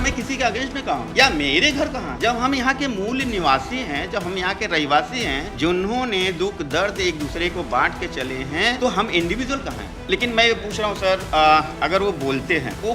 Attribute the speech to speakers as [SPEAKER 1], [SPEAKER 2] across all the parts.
[SPEAKER 1] मैं किसी के अगेंस्ट में कहा हूँ या मेरे घर कहाँ? जब हम यहाँ के मूल निवासी हैं, जब हम यहाँ के रहवासी हैं, जिन्होंने दुख दर्द एक दूसरे को बांट के चले हैं, तो हम इंडिविजुअल कहाँ हैं? लेकिन मैं ये पूछ रहा हूँ सर, अगर वो बोलते हैं, वो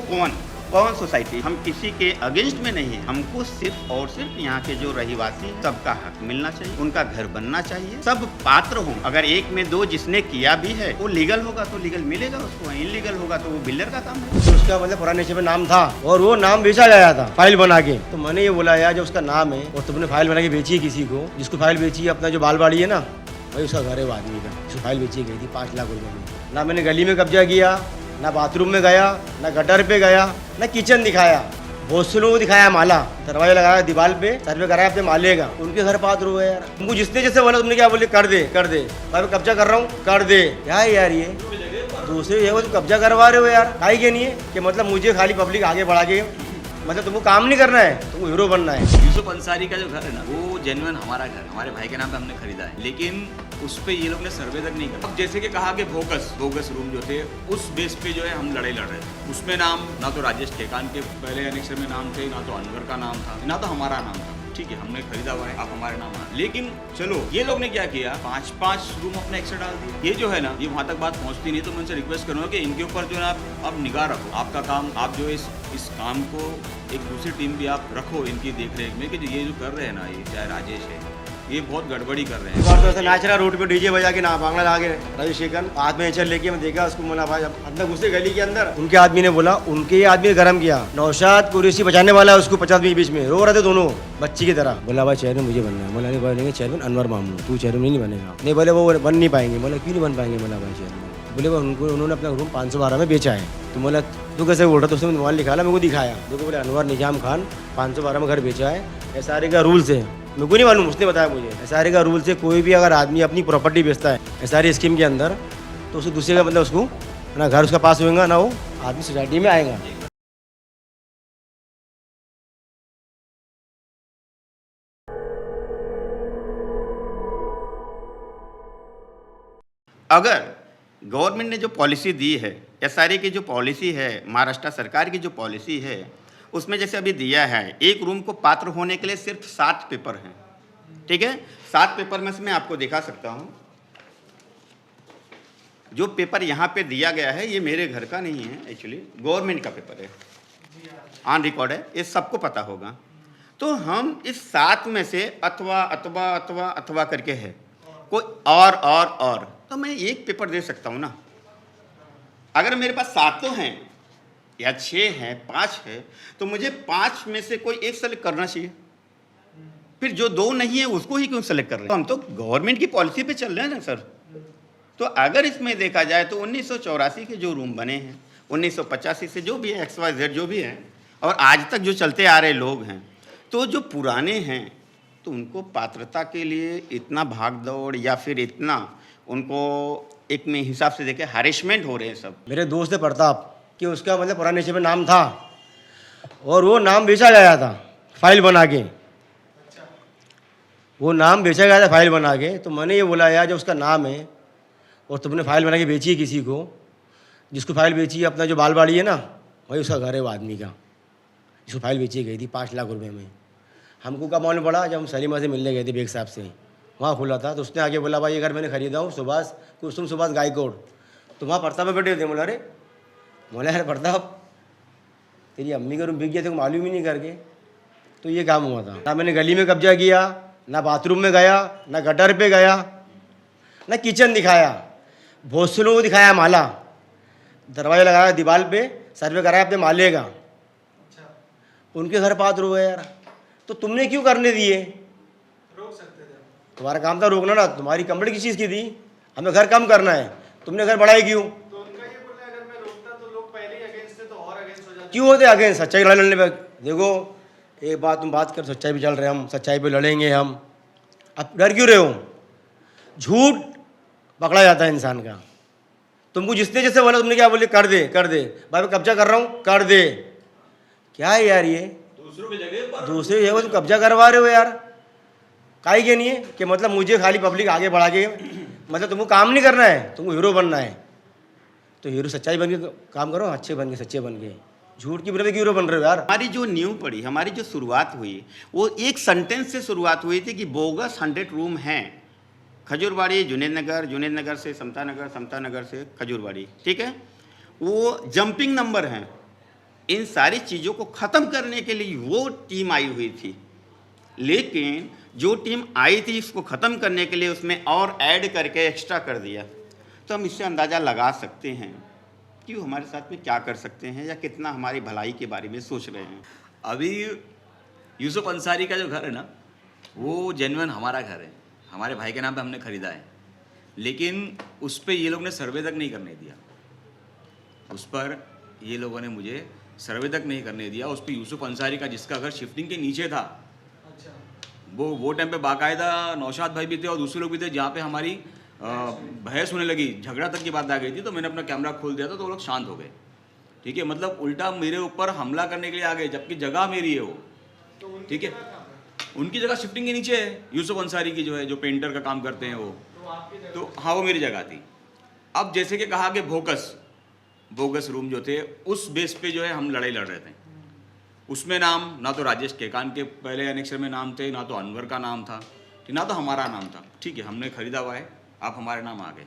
[SPEAKER 1] कौन सोसाइटी? हम किसी के अगेंस्ट में नहीं है, हमको सिर्फ और सिर्फ यहाँ के जो रहवासी हैं सबका हक मिलना चाहिए, उनका घर बनना चाहिए, सब पात्र हों। अगर एक में दो जिसने किया भी है वो लीगल होगा तो लीगल मिलेगा उसको, इनलीगल होगा तो वो बिल्डर का काम है।
[SPEAKER 2] तो उसका मतलब पुराने नेचर में नाम था और वो नाम बेचा गया था फाइल बना के। तो मैंने ये बोला यार, जब उसका नाम है और तुमने फाइल बना के बेची है किसी को, जिसको फाइल बेची है अपना जो बाल बाड़ी है ना, भाई उसका घर है वो आदमी का, उसको फाइल बेची गई थी 5 लाख रुपए में। ना मैंने गली में कब्जा किया, ना बाथरूम में गया, ना गटर पे गया, ना किचन दिखाया, भोसलों को दिखाया माला, दरवाजा लगाया दीवार पे, सर्वे कराया अपने माले का, उनके घर पात्र हुए यार। तुमको जिसने जैसे बोला तुमने क्या बोले, कर दे भाई मैं कब्जा कर रहा हूँ, कर दे। क्या है यार ये दूसरे ये वो कब्जा करवा रहे हो यार, काहे के नहीं है कि मतलब मुझे खाली पब्लिक आगे बढ़ा के, मतलब तुमको काम नहीं करना है, तुमको हीरो बनना है।
[SPEAKER 3] यूसुफ अंसारी का जो घर है ना, वो जेन्युइन हमारा घर, हमारे भाई के नाम पे हमने खरीदा है, लेकिन उस पे ये लोग ने सर्वे तक नहीं किया। अब जैसे कि कहा कि बोगस रूम जो थे, उस बेस पे जो है हम लड़ाई लड़ रहे थे। उसमें नाम ना तो राजेश खेकान के पहले एनेक्सर में नाम थे, ना तो अनवर का नाम था, ना तो हमारा नाम था। ठीक है, हमने खरीदा हुआ है, आप हमारे नाम आ। लेकिन चलो ये लोग ने क्या किया, 5-5 रूम अपना एक्स्ट्रा डाल दिया। ये जो है ना, ये वहाँ तक बात पहुँचती नहीं। तो मैं उनसे रिक्वेस्ट करूँगा कि इनके ऊपर जो है आप निगाह रखो। आपका काम, आप जो इस काम को एक दूसरी टीम भी आप रखो इनकी देख रेख में, कि जो ये जो कर रहे हैं ना, ये चाहे राजेश है, ये बहुत गड़बड़ी कर रहे हैं।
[SPEAKER 2] तो नाच रहा रोड पे डीजे बजा के, ना बांगला लगा के, राजेश शेखर हाथ में एचर लेके, मैं देखा उसको, बोला भाई अंदर घुसे गली के अंदर, उनके आदमी ने बोला, उनके आदमी ने गरम किया, नौशाद कुरैशी बचाने वाला है उसको 50 बीच में, रो रहे थे दोनों बच्ची की तरह। बोला भाई चेयरमैन मुझे बनना है। बोला नहीं बनेंगे चेयरमैन अनवर मामू, तू चेयरमैन नहीं बनेगा। नहीं बोले वो बन नहीं पाएंगे। बोला क्यों नहीं बन पाएंगे? बोला भाई चेयरमैन, बोले उन्होंने अपना रूम 512 में बेचा है। तो बोला तू कैसे बोल रहा? तो उसने मोबाइल निकाला, मेरे को दिखाया, देखो बोले अनवर निजाम खान 512 में घर बेचा है, एसआरए का रूल्स है। मेरे को नहीं मालूम, उसने बताया मुझे। एसआरए का रूल्स है, कोई भी अगर आदमी अपनी प्रॉपर्टी बेचता है एसआरए स्कीम के अंदर, तो उसको दूसरे का मतलब उसको ना घर उसका पास होगा, ना वो आदमी सोसाइटी में आएगा।
[SPEAKER 1] अगर गवर्नमेंट ने जो पॉलिसी दी है, एसआरए की जो पॉलिसी है, महाराष्ट्र सरकार की जो पॉलिसी है, उसमें जैसे अभी दिया है, एक रूम को पात्र होने के लिए सिर्फ 7 पेपर हैं। ठीक है, 7 पेपर में से मैं आपको दिखा सकता हूँ। जो पेपर यहाँ पे दिया गया है, ये मेरे घर का नहीं है, एक्चुअली गवर्नमेंट का पेपर है, ऑन रिकॉर्ड है, ये सबको पता होगा। तो हम इस 7 में से अथवा करके है, कोई और तो मैं एक पेपर दे सकता हूँ ना। अगर मेरे पास 7 तो हैं या 6 हैं, 5 है, तो मुझे 5 में से कोई एक सेलेक्ट करना चाहिए। फिर जो 2 नहीं है उसको ही क्यों सेलेक्ट कर रहे हैं? हम तो गवर्नमेंट की पॉलिसी पे चल रहे हैं ना सर। तो अगर इसमें देखा जाए तो 1984 के जो रूम बने हैं, 1985 से जो भी है, XYZ जो भी है, और आज तक जो चलते आ रहे लोग हैं, तो जो पुराने हैं तो उनको पात्रता के लिए इतना भाग दौड़ या फिर इतना उनको एक में हिसाब से देखे हैरेसमेंट हो रहे हैं सब।
[SPEAKER 2] मेरे दोस्त है प्रताप, कि उसका मतलब पुराने नेचर में नाम था और वो नाम बेचा गया था फाइल बना के। वो नाम बेचा गया था फाइल बना के। तो मैंने ये बोला यार, जब उसका नाम है और तुमने फाइल बना के बेची है किसी को, जिसको फाइल बेची है अपना जो बाल बाड़ी है ना, भाई उसका घर है वो आदमी का, जिसको फाइल बेची गई थी 5 लाख रुपए में। हमको कब मालूम पड़ा? जब हम सलीमा से मिलने गए थे बेग साहब से, वहाँ खुला था। तो उसने आगे बोला भाई ये घर मैंने खरीदा हूँ, सुभाष कुसुम सुभाष गायकोड। तो वहाँ प्रताप में बैठे थे। बोला अरे, बोला यार प्रताप, तेरी अम्मी का रूम बिक गया, तेरे को मालूम ही नहीं करके। तो ये काम हुआ था। ना मैंने गली में कब्जा किया, ना बाथरूम में गया, ना गटर पे गया, ना किचन दिखाया, भोसलों को दिखाया माला, दरवाजा लगाया दीवार पे, सर्वे कराया अपने माले का, उनके घर पात्र हुए यार। तो तुमने क्यों करने दिए?
[SPEAKER 4] रोक सकते थे।
[SPEAKER 2] तुम्हारा काम था रोकना ना। तुम्हारी कंप्लेंट किस चीज़ की थी? हमें घर कम करना है, तुमने घर बढ़ाई क्यों?
[SPEAKER 4] तो उनका ये बोलना है, अगर मैं रोकता तो लोग पहले ही अगेंस्ट थे, तो और अगेंस्ट हो जाते।
[SPEAKER 2] क्यों होते अगेंस्ट? सच्चाई लड़ने पे। देखो एक बात तुम बात कर, सच्चाई पे चल रहे हम, सच्चाई पे लड़ेंगे हम। अब डर क्यों रहे हो? झूठ पकड़ा जाता है इंसान का। तुमको जिसने जैसे बोला, तुमने क्या बोले, कर दे भाई मैं कब्जा कर रहा हूँ, कर दे। क्या है यार ये? दूसरे जगह तुम कब्जा करवा रहे हो यार, काहे के नहीं है कि मतलब मुझे खाली पब्लिक आगे बढ़ा के, मतलब तुमको काम नहीं करना है, तुमको हीरो बनना है। तो हीरो सच्चाई बन के काम करो, अच्छे बन के, सच्चे बन के, झूठ की बुरे क्यों बन रहे हो यार?
[SPEAKER 1] हमारी जो नींव पड़ी, हमारी जो शुरुआत हुई, वो एक सेंटेंस से शुरुआत हुई थी कि बोगस 100 रूम हैं, खजूरबाड़ी, जुनेद नगर से समता नगर से खजूरबाड़ी, ठीक है, वो जंपिंग नंबर हैं। इन सारी चीज़ों को ख़त्म करने के लिए वो टीम आई हुई थी, लेकिन जो टीम आई थी इसको ख़त्म करने के लिए उसमें और ऐड करके एक्स्ट्रा कर दिया। तो हम इससे अंदाज़ा लगा सकते हैं कि वो हमारे साथ में क्या कर सकते हैं या कितना हमारी भलाई के बारे में सोच रहे हैं।
[SPEAKER 3] अभी यूसुफ अंसारी का जो घर है ना, वो जेन्युइन हमारा घर है, हमारे भाई के नाम पे हमने ख़रीदा है, लेकिन उस पर ये लोग ने सर्वे तक नहीं करने दिया। उस पर ये लोगों ने मुझे सर्वे तक नहीं करने दिया। उस पर यूसुफ अंसारी का, जिसका घर शिफ्टिंग के नीचे था, वो टाइम पे बाकायदा नौशाद भाई भी थे और दूसरे लोग भी थे, जहाँ पे हमारी बहस होने लगी, झगड़ा तक की बात आ गई थी। तो मैंने अपना कैमरा खोल दिया था तो वो लोग शांत हो गए, ठीक है। मतलब उल्टा मेरे ऊपर हमला करने के लिए आ गए, जबकि जगह मेरी है वो, ठीक है। उनकी जगह शिफ्टिंग के नीचे है, यूसुफ अंसारी की जो है, जो पेंटर का काम करते हैं वो, तो हाँ वो मेरी जगह थी। अब जैसे कि कहा कि बोगस रूम जो थे, उस बेस पे जो है हम लड़ाई लड़ रहे थे। उसमें नाम ना तो राजेश केकान के पहले अनेक्सर में नाम थे, ना तो अनवर का नाम था, ना तो हमारा नाम था, ठीक है। हमने खरीदा हुआ है, आप हमारे नाम आ गए।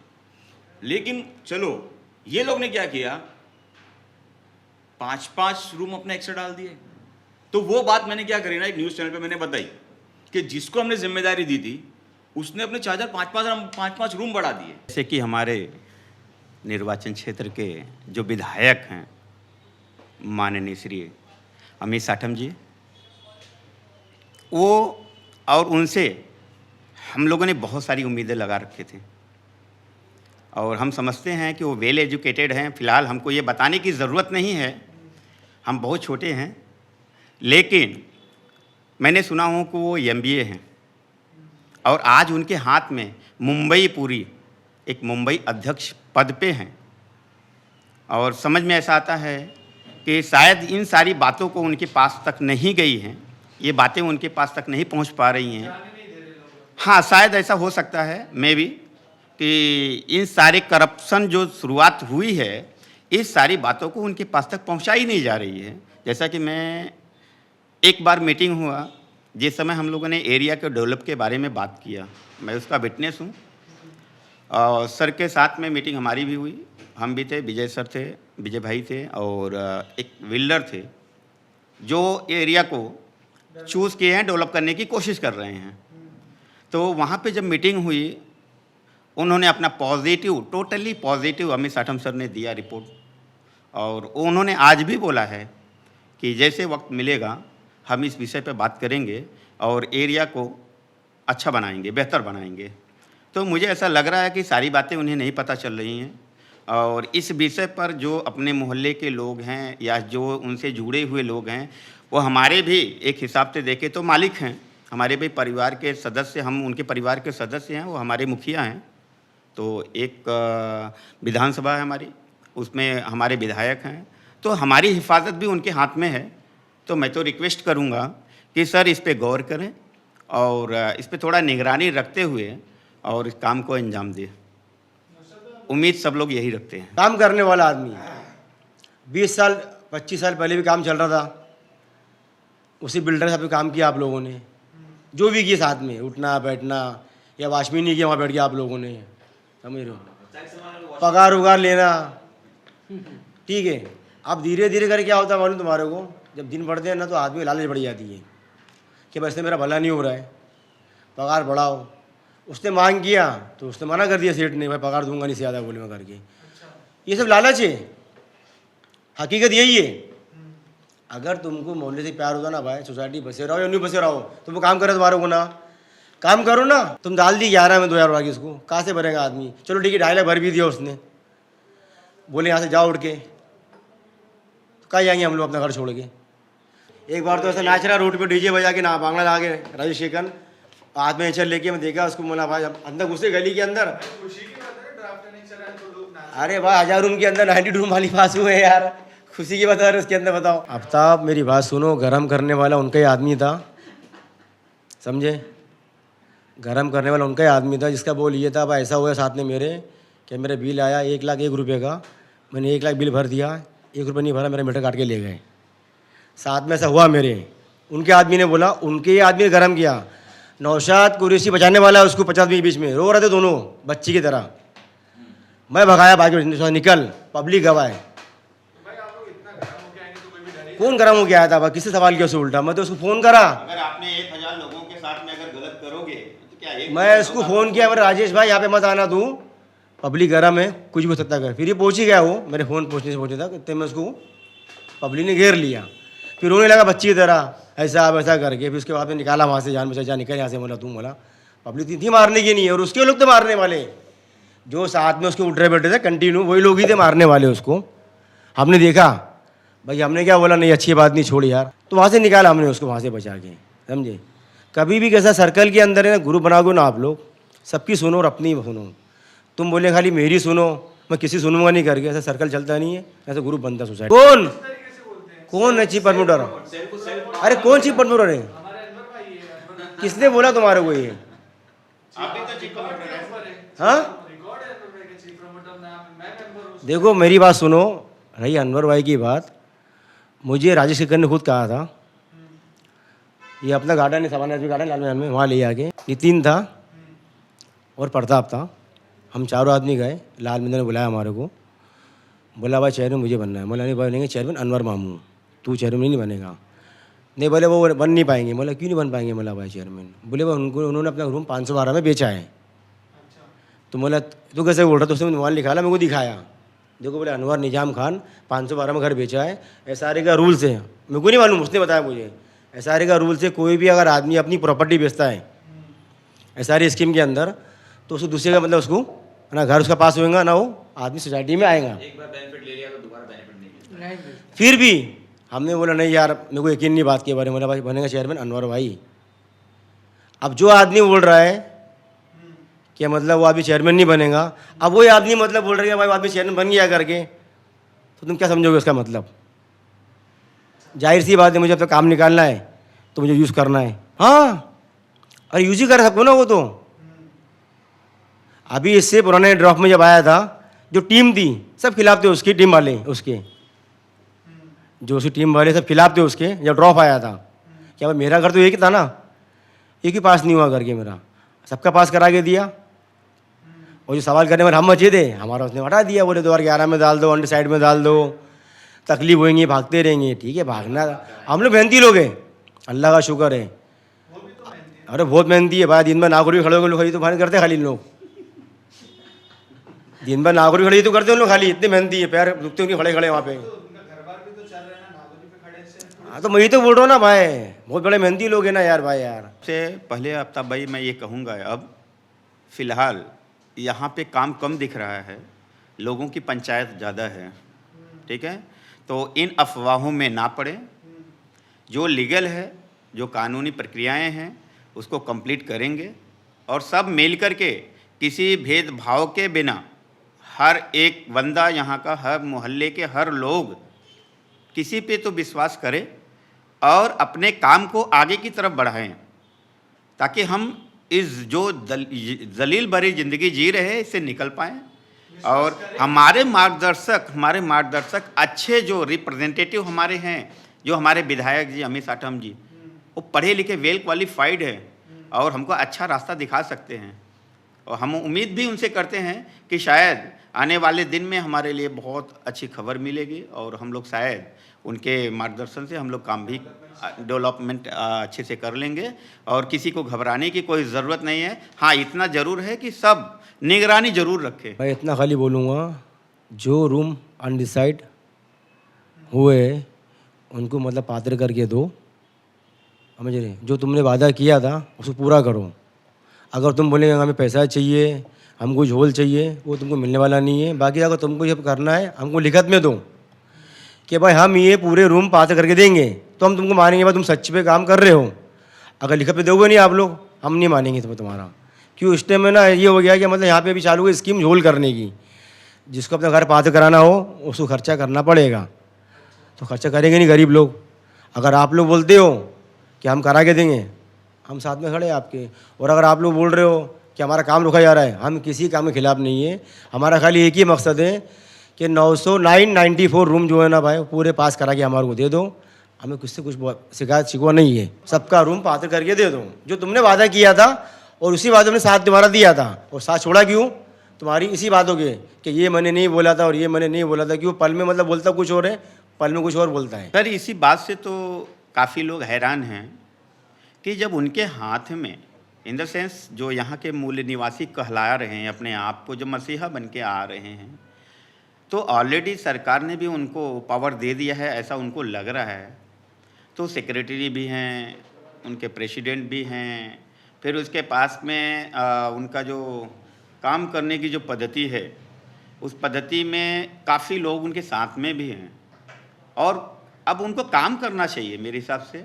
[SPEAKER 3] लेकिन चलो, ये लोग ने क्या किया, 5-5 रूम अपने एक्स्ट्रा डाल दिए। तो वो बात मैंने क्या करी ना, एक न्यूज़ चैनल पे मैंने बताई कि जिसको हमने जिम्मेदारी दी थी उसने अपने 4-5 रूम बढ़ा दिए।
[SPEAKER 1] जैसे कि हमारे निर्वाचन क्षेत्र के जो विधायक हैं, माननीय श्री अमित साठम जी, वो और उनसे हम लोगों ने बहुत सारी उम्मीदें लगा रखे थे और हम समझते हैं कि वो वेल एजुकेटेड हैं। फ़िलहाल हमको ये बताने की ज़रूरत नहीं है, हम बहुत छोटे हैं, लेकिन मैंने सुना हूँ कि वो MBA हैं और आज उनके हाथ में मुंबई पूरी एक मुंबई अध्यक्ष पद पे हैं। और समझ में ऐसा आता है कि शायद इन सारी बातों को उनके पास तक नहीं गई हैं, ये बातें उनके पास तक नहीं पहुंच पा रही हैं। हाँ, शायद ऐसा हो सकता है, मे बी, कि इन सारे करप्शन जो शुरुआत हुई है, इस सारी बातों को उनके पास तक पहुंचाई नहीं जा रही है। जैसा कि मैं एक बार मीटिंग हुआ, जिस समय हम लोगों ने एरिया के डेवलप के बारे में बात किया, मैं उसका विटनेस हूँ। और सर के साथ में मीटिंग हमारी भी हुई, हम भी थे, विजय सर थे, विजय भाई थे और एक बिल्डर थे जो एरिया को चूज़ किए हैं, डेवलप करने की कोशिश कर रहे हैं। तो वहाँ पे जब मीटिंग हुई, उन्होंने अपना positive, totally positive Amit Satham sir ने दिया रिपोर्ट, और उन्होंने आज भी बोला है कि जैसे वक्त मिलेगा हम इस विषय पे बात करेंगे और एरिया को अच्छा बनाएंगे, बेहतर बनाएंगे। तो मुझे ऐसा लग रहा है कि सारी बातें उन्हें नहीं पता चल रही हैं और इस विषय पर जो अपने मोहल्ले के लोग हैं या जो उनसे जुड़े हुए लोग हैं, वो हमारे भी एक हिसाब से देखें तो मालिक हैं, हमारे भी परिवार के सदस्य, हम उनके परिवार के सदस्य हैं, वो हमारे मुखिया हैं। तो एक विधानसभा है हमारी, उसमें हमारे विधायक हैं, तो हमारी हिफाजत भी उनके हाथ में है। तो मैं तो रिक्वेस्ट करूंगा कि सर इस पे गौर करें और इस पे थोड़ा निगरानी रखते हुए और इस काम को अंजाम दें। उम्मीद सब लोग यही रखते हैं।
[SPEAKER 2] काम करने वाला आदमी 20 साल 25 साल पहले भी काम चल रहा था, उसी बिल्डर से काम किया आप लोगों ने, जो भी किया साथ में, उठना बैठना, या वाशमी नहीं किया वहाँ बैठ के आप लोगों ने, समझ रहे हो, पगार उगार लेना, ठीक है। अब धीरे धीरे करके क्या होता है मालूम तुम्हारे को, जब दिन बढ़ते हैं ना तो आदमी लालच बढ़ जाती है कि बस मेरा भला नहीं हो रहा है, पगार बढ़ाओ। उसने मांग किया तो उसने मना कर दिया सेठ ने, भाई पगार दूंगा नहीं से ज़्यादा बोले में करके। ये सब लालच है, हकीकत यही है। अगर तुमको मोहल्ले से प्यार होता ना भाई, सोसाइटी बसे रहो या नहीं बसे रहो, तुमको काम करे तुम्हारे को ना, काम करो ना। तुम डाल दी 11 में 2000 बाकी, इसको कहाँ से भरेगा आदमी। चलो ठीक है, 2.5 लाख भर भी दिया उसने, बोले यहाँ से जाओ उठ के, तो कहाँ जाएंगे हम लोग अपना घर छोड़ के। एक बार तो ऐसा नाच रहा रोड पे डीजे बजा के ना, बांग्ला ला के राजेश शेखन हाथ में चल लेके, मैं देखा उसको, बोला भाई अंदर घुसे गली के अंदर,
[SPEAKER 4] खुशी की बात है, ड्राफ्ट नहीं चला है तो लोग नाच।
[SPEAKER 2] अरे भाई 1000 रूम के अंदर 90 रूम वाली पास हुए यार, खुशी की बता रहे उसके अंदर, बताओ। आफ्ताब मेरी बात सुनो, गरम करने वाला उनका ही आदमी था, समझे, गरम करने वाला उनका ही आदमी था, जिसका बोल ये था भाई ऐसा हुआ साथ में मेरे, कि मेरा बिल आया 1 लाख 1 रुपये का, मैंने 1 लाख बिल भर दिया, 1 रुपये नहीं भरा, मेरा मीटर काट के ले गए। साथ में ऐसा हुआ मेरे, उनके आदमी ने बोला, उनके आदमी ने गर्म किया, नौशाद कुरैशी बचाने वाला है उसको 50 के बीच में, रो रहे थे दोनों बच्ची की तरह। मैं भगाया, बाकी निकल, पब्लिक गवाह है।
[SPEAKER 4] भाई आप लोग इतना गर्म होके आएंगे तो कोई भी डर ही
[SPEAKER 2] कौन गर्म हो गया आया था? भाई किससे सवाल किया उससे उल्टा? मैं तो उसको फ़ोन करा,
[SPEAKER 1] अगर आपने 1000 लोगों के साथ में अगर गलत करोगे तो क्या
[SPEAKER 2] मैं इसको फ़ोन किया, मेरे राजेश भाई यहाँ पे मत आना तू, पब्लिक गर्म है, कुछ भी हो सकता कर। फिर ये पहुँच ही गया, वो मेरे फ़ोन पहुँचने से पहुँचा था, इतने में उसको पब्लिक ने घेर लिया, फिर रोने लगा बच्ची की तरह, ऐसा वैसा करके। फिर उसके बाद में निकाला वहाँ से, जान बचा, जा निकल यहाँ से। बोला तुम, बोला पब्लिक थी मारने की नहीं है, और उसके लोग थे मारने वाले, जो साथ में उसके उठ रहे बैठे थे कंटिन्यू, वही लोग ही थे मारने वाले उसको। हमने देखा भाई, हमने क्या बोला, नहीं अच्छी बात नहीं, छोड़ यार, तो वहाँ से निकाला हमने उसको, वहाँ से बचा के, समझे। कभी भी कैसा सर्कल के अंदर है ना, ग्रुप बनाओगे ना आप लोग, सबकी सुनो और अपनी सुनो। तुम बोले खाली मेरी सुनो, मैं किसी सुनूंगा नहीं करके, ऐसा सर्कल चलता नहीं है, ऐसा ग्रुप बनता सोसाइटी। कौन है चीफ प्रमोटर? अरे कौन चीफ प्रमोटर है? किसने बोला तुम्हारे को ये? हाँ
[SPEAKER 4] रिकॉर्ड है अनवर भाई का चीफ प्रमोटर नाम, मैं मेंबर हूँ।
[SPEAKER 2] देखो मेरी बात सुनो, रही अनवर भाई की बात, मुझे राजेश शेखर ने खुद कहा था, ये अपना गार्डन है, सामान्य गार्डन लाल मैदान में, वहाँ ले आके नितिन था और प्रताप था, हम चारों आदमी गए, लाल मैदान ने बुलाया हमारे को, बोला भाई चेयरमैन मुझे बनना है। बोला नहीं बनेंगे चेयरमैन अनवर मामू, तू चेयरमैन नहीं बनेगा। नहीं बोले वो बन नहीं पाएंगे। बोला क्यों नहीं बन पाएंगे? बोला भाई चेयरमैन, बोले भाई उन्होंने अपना रूम 512 में बेचा है। तो बोला तू कैसे बोल रहा? तो उसने मोबाइल निकाला, मेरे को दिखाया, देखो बोले अनवर निजाम खान 512 में घर बेचा है, एसआरए का रूल्स है, मेरे को नहीं मालूम, उसने बताया मुझे, एसआरए का रूल्स है, कोई भी अगर आदमी अपनी प्रॉपर्टी बेचता है एसआरए स्कीम के अंदर, तो उसको दूसरे का मतलब उसको ना घर उसका पास होएगा, ना वो आदमी सोसाइटी में आएगा।
[SPEAKER 3] एक बार बेनिफिट ले लिया तो दोबारा बेनिफिट नहीं मिलता।
[SPEAKER 2] फिर भी हमने बोला नहीं यार, मेरे को यकीन नहीं बात के बारे में। बोला भाई बनेगा चेयरमैन अनवर भाई। अब जो आदमी बोल रहा है कि मतलब वो आदमी चेयरमैन नहीं बनेगा, अब वही आदमी मतलब बोल रहा है भाई आदमी चेयरमैन बन गया करके, तो तुम क्या समझोगे उसका मतलब? जाहिर सी बात है, मुझे अब तक काम निकालना है तो मुझे यूज़ करना है। हाँ अरे यूज ही कर सकते हो ना वो तो। अभी इससे पुराने ड्रॉप में जब आया था, जो टीम थी सब खिलाफ थे उसकी, टीम वाले उसके, जो उसकी टीम वाले सब खिलाफ थे उसके, जब ड्रॉप आया था। क्या भाई मेरा घर तो एक ही था ना, एक ही पास नहीं हुआ करके, मेरा सबका पास करा के दिया, और जो सवाल करने में हम बचे थे हमारा उसने हटा दिया। बोले 2011 में डाल दो, अंडर साइड में डाल दो, तकलीफ होएंगी, भागते रहेंगे। ठीक है भागना, हम लोग मेहनती लोग हैं, अल्लाह का शुक्र है। अरे बहुत मेहनती है भाई, दिन भर नागौरी खड़े हो लोग, तो भाई करते खाली लोग, दिन भर नागौरी खड़ी तो करते उन लोग खाली, इतने मेहनती है, पैर दुखते उनके खड़े खड़े वहाँ पे। हाँ तो मैं ही तो बोल रहा हूँ ना भाई, बहुत बड़े मेहनती लोग हैं ना यार भाई। यार
[SPEAKER 1] से पहले आफ्ताब भाई मैं ये कहूँगा, अब फ़िलहाल यहाँ पे काम कम दिख रहा है, लोगों की पंचायत ज़्यादा है, ठीक है। तो इन अफवाहों में ना पड़े, जो लीगल है, जो कानूनी प्रक्रियाएं हैं उसको कंप्लीट करेंगे, और सब मिल कर के किसी भेदभाव के बिना हर एक बंदा, यहाँ का हर मोहल्ले के हर लोग किसी पे तो विश्वास करें और अपने काम को आगे की तरफ बढ़ाएं, ताकि हम इस जो जलील भरी ज़िंदगी जी रहे हैं इससे निकल पाएँ। और हमारे मार्गदर्शक अच्छे जो रिप्रेजेंटेटिव हमारे हैं, जो हमारे विधायक जी अमित साठम जी, वो पढ़े लिखे वेल क्वालिफाइड है और हमको अच्छा रास्ता दिखा सकते हैं। और हम उम्मीद भी उनसे करते हैं कि शायद आने वाले दिन में हमारे लिए बहुत अच्छी खबर मिलेगी, और हम लोग शायद उनके मार्गदर्शन से हम लोग काम भी डेवलपमेंट अच्छे से कर लेंगे, और किसी को घबराने की कोई ज़रूरत नहीं है। हाँ इतना ज़रूर है कि सब निगरानी ज़रूर रखें।
[SPEAKER 2] मैं इतना खाली बोलूँगा, जो रूम अनडिसाइड हुए उनको मतलब पात्र करके दो, समझ रहे, जो तुमने वादा किया था उसको पूरा करो। अगर तुम बोलेंगे हमें पैसा चाहिए, हमको झोल चाहिए, वो तुमको मिलने वाला नहीं है। बाकी अगर तुमको ये करना है, हमको लिखत में दो कि भाई हम ये पूरे रूम पात्र करके देंगे, तो हम तुमको मानेंगे भाई तुम सच पे काम कर रहे हो। अगर लिखत में दोगे नहीं आप लोग, हम नहीं मानेंगे तुम्हारा। क्यों इस टाइम में ना ये हो गया कि मतलब यहाँ पे अभी चालू हुई स्कीम झोल करने की, जिसको अपना घर पात्र कराना हो उसको खर्चा करना पड़ेगा, तो खर्चा करेंगे नहीं गरीब लोग। अगर आप लोग बोलते हो कि हम करा के देंगे, हम साथ में खड़े हैं आपके। और अगर आप लोग बोल रहे हो कि हमारा काम रुका जा रहा है, हम किसी काम के खिलाफ नहीं है। हमारा खाली एक ही मकसद है कि 994 रूम जो है ना भाई पूरे पास करा के हमारे को दे दो, हमें किससे कुछ शिकायत शिकवा नहीं है। सबका रूम पात्र करके दे दो, जो तुमने वादा किया था और उसी वादे में साथ तुम्हारा दिया था, और साथ छोड़ा क्यों? तुम्हारी इसी बातों के कि ये मैंने नहीं बोला था और ये मैंने नहीं बोला था। क्यों? पल में मतलब बोलता कुछ और है, पल में कुछ और बोलता है।
[SPEAKER 1] सर इसी बात से तो काफ़ी लोग हैरान हैं कि जब उनके हाथ में इन द सेंस जो यहाँ के मूल निवासी कहला रहे हैं अपने आप को, जो मसीहा बन के आ रहे हैं, तो ऑलरेडी सरकार ने भी उनको पावर दे दिया है ऐसा उनको लग रहा है। तो सेक्रेटरी भी हैं, उनके प्रेसिडेंट भी हैं, फिर उसके पास में उनका जो काम करने की जो पद्धति है उस पद्धति में काफ़ी लोग उनके साथ में भी हैं, और अब उनको काम करना चाहिए मेरे हिसाब से।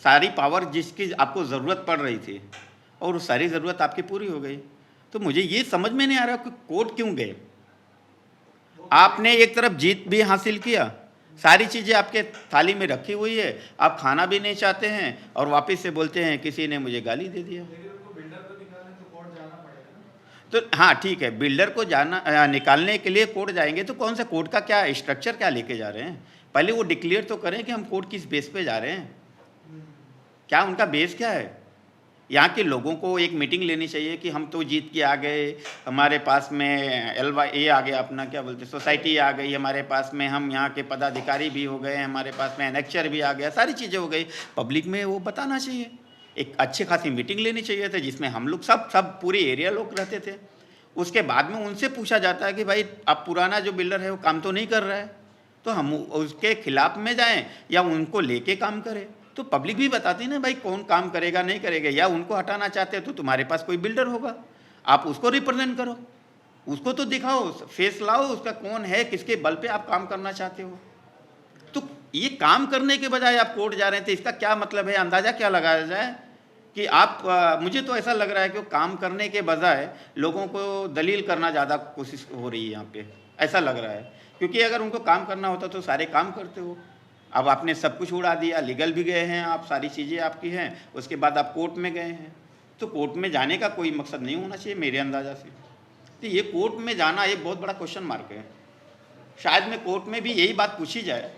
[SPEAKER 1] सारी पावर जिसकी आपको ज़रूरत पड़ रही थी और वो सारी ज़रूरत आपकी पूरी हो गई। तो मुझे ये समझ में नहीं आ रहा कि कोर्ट क्यों गए। आपने एक तरफ जीत भी हासिल किया, सारी चीज़ें आपके थाली में रखी हुई है, आप खाना भी नहीं चाहते हैं और वापस से बोलते हैं किसी ने मुझे गाली दे दिया।
[SPEAKER 4] लेकिन उनको बिल्डर को निकालने तो कोर्ट जाना पड़ेगा ना।
[SPEAKER 1] तो हाँ ठीक है, बिल्डर को निकालने के लिए कोर्ट जाएंगे, तो कौन सा कोर्ट का क्या स्ट्रक्चर क्या लेके जा रहे हैं? पहले वो डिक्लेयर तो करें कि हम कोर्ट किस बेस पे जा रहे हैं, क्या उनका बेस क्या है। यहाँ के लोगों को एक मीटिंग लेनी चाहिए कि हम तो जीत के आ गए, हमारे पास में LYA आ गया, अपना क्या बोलते सोसाइटी आ गई हमारे पास में, हम यहाँ के पदाधिकारी भी हो गए, हमारे पास में एनेक्चर भी आ गया, सारी चीज़ें हो गई। पब्लिक में वो बताना चाहिए, एक अच्छी खासी मीटिंग लेनी चाहिए थे जिसमें हम लोग सब पूरे एरिया लोग रहते थे। उसके बाद में उनसे पूछा जाता है कि भाई अब पुराना जो बिल्डर है वो काम तो नहीं कर रहा है, तो हम उसके खिलाफ में जाएँ या उनको लेके काम करें। तो पब्लिक भी बताती ना भाई कौन काम करेगा नहीं करेगा, या उनको हटाना चाहते हो तो तुम्हारे पास कोई बिल्डर होगा, आप उसको रिप्रेजेंट करो, उसको तो दिखाओ, फेस लाओ उसका कौन है, किसके बल पे आप काम करना चाहते हो। तो ये काम करने के बजाय आप कोर्ट जा रहे थे, इसका क्या मतलब है? अंदाज़ा क्या लगाया जाए कि आप मुझे तो ऐसा लग रहा है कि काम करने के बजाय लोगों को दलील करना ज़्यादा कोशिश हो रही है यहाँ पे, ऐसा लग रहा है। क्योंकि अगर उनको काम करना होता तो सारे काम करते हो। अब आपने सब कुछ उड़ा दिया, लीगल भी गए हैं आप, सारी चीज़ें आपकी हैं, उसके बाद आप कोर्ट में गए हैं। तो कोर्ट में जाने का कोई मकसद नहीं होना चाहिए मेरे अंदाज़ा से। तो ये कोर्ट में जाना एक बहुत बड़ा क्वेश्चन मार्क है। शायद में कोर्ट में भी यही बात पूछी जाए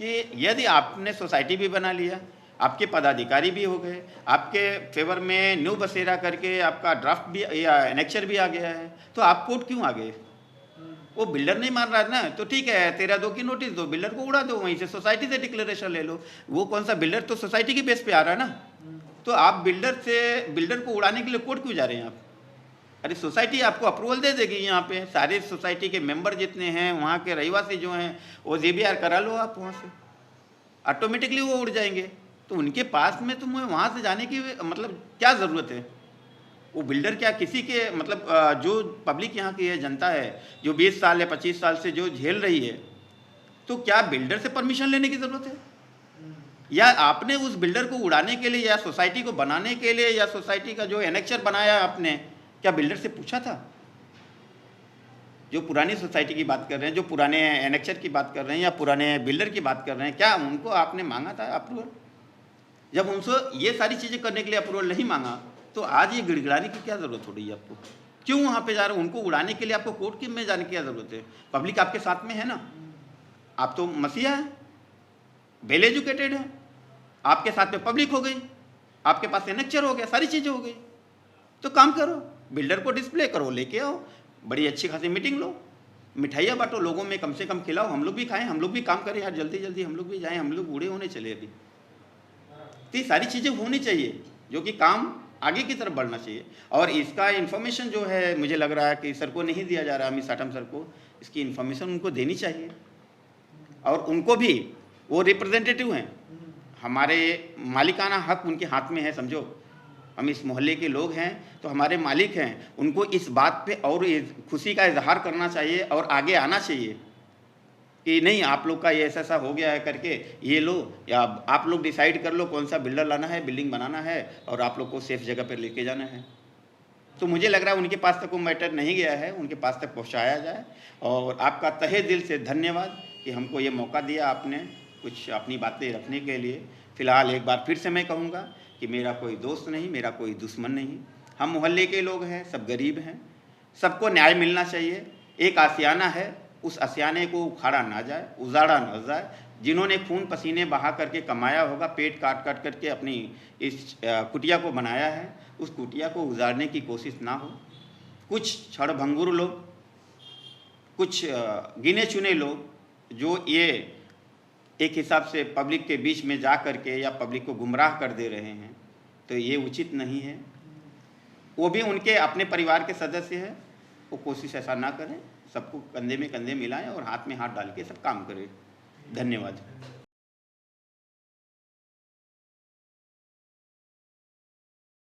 [SPEAKER 1] कि यदि आपने सोसाइटी भी बना लिया, आपके पदाधिकारी भी हो गए, आपके फेवर में न्यू बसेरा करके आपका ड्राफ्ट भी या एनेक्चर भी आ गया है, तो आप कोर्ट क्यों आ गए? वो बिल्डर नहीं मान रहा है ना, तो ठीक है 13(2) की नोटिस दो, बिल्डर को उड़ा दो, वहीं से सोसाइटी से डिक्लेरेशन ले लो। वो कौन सा बिल्डर तो सोसाइटी की बेस पे आ रहा है ना, तो आप बिल्डर को उड़ाने के लिए कोर्ट क्यों जा रहे हैं आप? अरे सोसाइटी आपको अप्रूवल दे देगी, यहाँ पे सारे सोसाइटी के मेंबर जितने हैं, वहाँ के रहवासी जो हैं, वो JBR करा लो आप, वहाँ से ऑटोमेटिकली वो उड़ जाएंगे। तो उनके पास में तुम्हें वहाँ से जाने की मतलब क्या ज़रूरत है? वो बिल्डर क्या किसी के मतलब जो पब्लिक यहाँ की है, जनता है जो 20 साल या 25 साल से जो झेल रही है, तो क्या बिल्डर से परमिशन लेने की ज़रूरत है? या आपने उस बिल्डर को उड़ाने के लिए या सोसाइटी को बनाने के लिए या सोसाइटी का जो एनेक्चर बनाया आपने, क्या बिल्डर से पूछा था? जो पुरानी सोसाइटी की बात कर रहे हैं, जो पुराने एनेक्चर की बात कर रहे हैं या पुराने बिल्डर की बात कर रहे हैं, क्या उनको आपने मांगा था अप्रूवल? जब उनसे ये सारी चीज़ें करने के लिए अप्रूवल नहीं मांगा, तो आज ये गिड़गिड़ाने की क्या ज़रूरत हो रही है आपको? क्यों वहाँ पे जा रहे हो? उनको उड़ाने के लिए आपको कोर्ट की में जाने की क्या ज़रूरत है? पब्लिक आपके साथ में है ना, आप तो मसीहा हैं, वेल एजुकेटेड हैं, आपके साथ में पब्लिक हो गई, आपके पास एनेक्चर हो गया, सारी चीज़ें हो गई, तो काम करो, बिल्डर को डिस्प्ले करो, लेके आओ, बड़ी अच्छी खासी मीटिंग लो, मिठाइयाँ बांटो, लोगों में कम से कम खिलाओ, हम लोग भी खाएं, हम लोग भी काम करें यार, जल्दी जल्दी हम लोग भी जाएँ, हम लोग बूढ़े होने चले अभी। तो ये सारी चीज़ें होनी चाहिए जो कि काम आगे की तरफ बढ़ना चाहिए। और इसका इन्फॉर्मेशन जो है मुझे लग रहा है कि सर को नहीं दिया जा रहा, अमित साटम सर को इसकी इन्फॉर्मेशन उनको देनी चाहिए। और उनको भी, वो रिप्रेजेंटेटिव हैं, हमारे मालिकाना हक उनके हाथ में है, समझो हम इस मोहल्ले के लोग हैं तो हमारे मालिक हैं, उनको इस बात पे और खुशी का इजहार करना चाहिए और आगे आना चाहिए कि नहीं आप लोग का ये ऐसा हो गया है करके ये लो, या आप लोग डिसाइड कर लो कौन सा बिल्डर लाना है, बिल्डिंग बनाना है और आप लोग को सेफ जगह पर लेके जाना है। तो मुझे लग रहा है उनके पास तक वो मैटर नहीं गया है, उनके पास तक पहुंचाया जाए। और आपका तहे दिल से धन्यवाद कि हमको ये मौका दिया आपने कुछ अपनी बातें रखने के लिए। फ़िलहाल एक बार फिर से मैं कहूँगा कि मेरा कोई दोस्त नहीं, मेरा कोई दुश्मन नहीं, हम मोहल्ले के लोग हैं, सब गरीब हैं, सबको न्याय मिलना चाहिए। एक आशियाना है उस आशियाने को उखाड़ा ना जाए, उजाड़ा ना जाए। जिन्होंने खून पसीने बहा करके कमाया होगा, पेट काट काट करके अपनी इस कुटिया को बनाया है, उस कुटिया को उजाड़ने की कोशिश ना हो। कुछ क्षणभंगुर लोग, कुछ गिने चुने लोग जो ये एक हिसाब से पब्लिक के बीच में जा कर के या पब्लिक को गुमराह कर दे रहे हैं, तो ये उचित नहीं है। वो भी उनके अपने परिवार के सदस्य हैं, वो कोशिश ऐसा ना करें, सबको कंधे में कंधे मिलाएं और हाथ में हाथ डाल के सब काम करें। धन्यवाद।